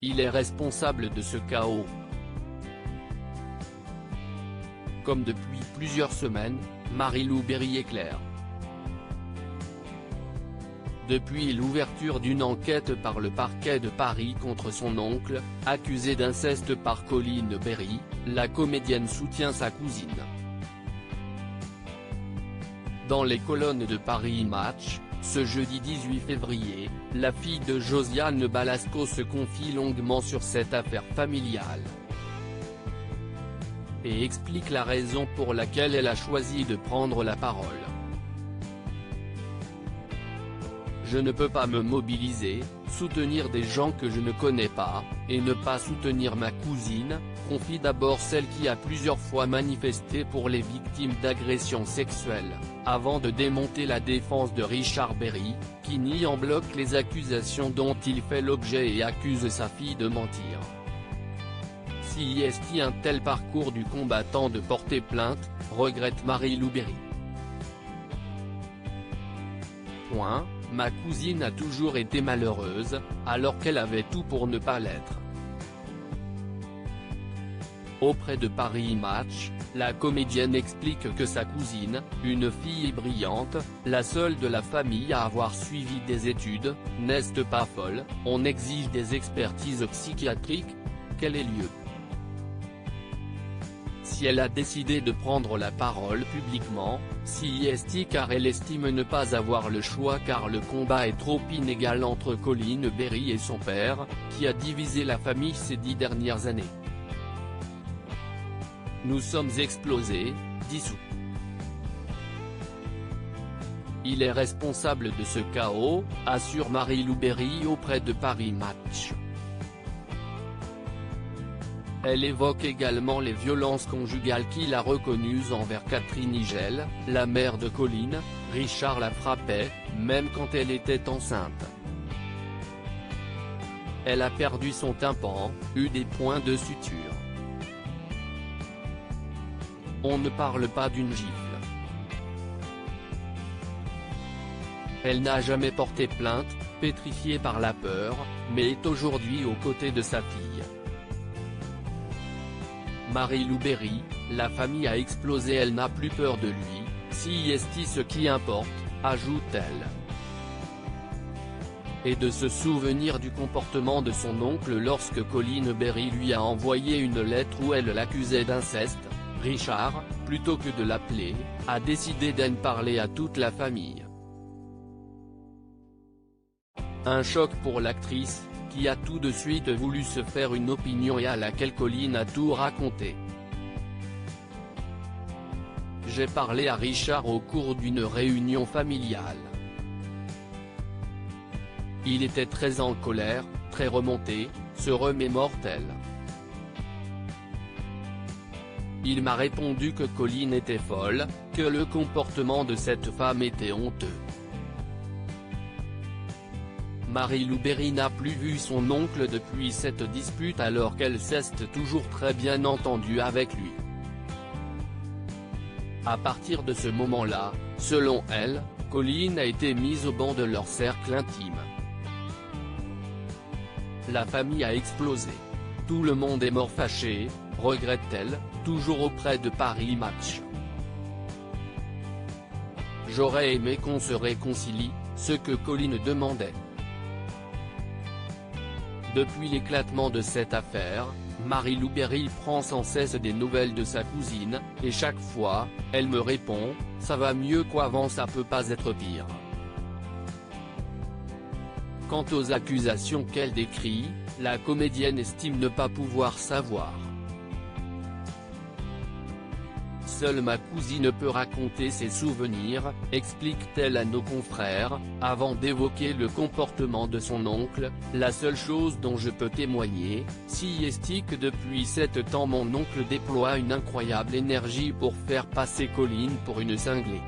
Il est responsable de ce chaos. Comme depuis plusieurs semaines, Marie-Lou Berry est claire. Depuis l'ouverture d'une enquête par le parquet de Paris contre son oncle, accusé d'inceste par Colline Berry, la comédienne soutient sa cousine. Dans les colonnes de Paris Match, ce jeudi 18 février, la fille de Josiane Balasco se confie longuement sur cette affaire familiale et explique la raison pour laquelle elle a choisi de prendre la parole. Je ne peux pas me mobiliser, soutenir des gens que je ne connais pas, et ne pas soutenir ma cousine, confie d'abord celle qui a plusieurs fois manifesté pour les victimes d'agressions sexuelles, avant de démonter la défense de Richard Berry, qui nie en bloc les accusations dont il fait l'objet et accuse sa fille de mentir. Si est-il un tel parcours du combattant de porter plainte, regrette Marie-Lou Berry. Ma cousine a toujours été malheureuse, alors qu'elle avait tout pour ne pas l'être. Auprès de Paris Match, la comédienne explique que sa cousine, une fille brillante, la seule de la famille à avoir suivi des études, n'est pas folle, on exige des expertises psychiatriques, quel est lieu. Si elle a décidé de prendre la parole publiquement, si est car elle estime ne pas avoir le choix car le combat est trop inégal entre Colline Berry et son père, qui a divisé la famille ces 10 dernières années. Nous sommes explosés, dissous. Il est responsable de ce chaos, assure Marie-Lou Berry auprès de Paris Match. Elle évoque également les violences conjugales qu'il a reconnues envers Catherine Higel, la mère de Colline. Richard la frappait, même quand elle était enceinte. Elle a perdu son tympan, eu des points de suture. On ne parle pas d'une gifle. Elle n'a jamais porté plainte, pétrifiée par la peur, mais est aujourd'hui aux côtés de sa fille. Marie-Lou Berry, la famille a explosé, elle n'a plus peur de lui, si est ce qui importe, ajoute-t-elle. Et de se souvenir du comportement de son oncle lorsque Colline Berry lui a envoyé une lettre où elle l'accusait d'inceste, Richard, plutôt que de l'appeler, a décidé d'en parler à toute la famille. Un choc pour l'actrice, qui a tout de suite voulu se faire une opinion et à laquelle Colline a tout raconté. J'ai parlé à Richard au cours d'une réunion familiale. Il était très en colère, très remonté, se remémore-t-elle. Il m'a répondu que Colline était folle, que le comportement de cette femme était honteux. Marie-Lou Berry n'a plus vu son oncle depuis cette dispute alors qu'elle s'est toujours très bien entendue avec lui. À partir de ce moment-là, selon elle, Colline a été mise au banc de leur cercle intime. La famille a explosé. Tout le monde est mort fâché, regrette-t-elle, toujours auprès de Paris Match. J'aurais aimé qu'on se réconcilie, ce que Colline demandait. Depuis l'éclatement de cette affaire, Marie-Lou Berry prend sans cesse des nouvelles de sa cousine, et chaque fois, elle me répond « ça va mieux qu'avant, ça peut pas être pire ». Quant aux accusations qu'elle décrit, la comédienne estime ne pas pouvoir savoir. Seule ma cousine peut raconter ses souvenirs, explique-t-elle à nos confrères, avant d'évoquer le comportement de son oncle. La seule chose dont je peux témoigner, si est que depuis 7 ans mon oncle déploie une incroyable énergie pour faire passer Colline pour une cinglée.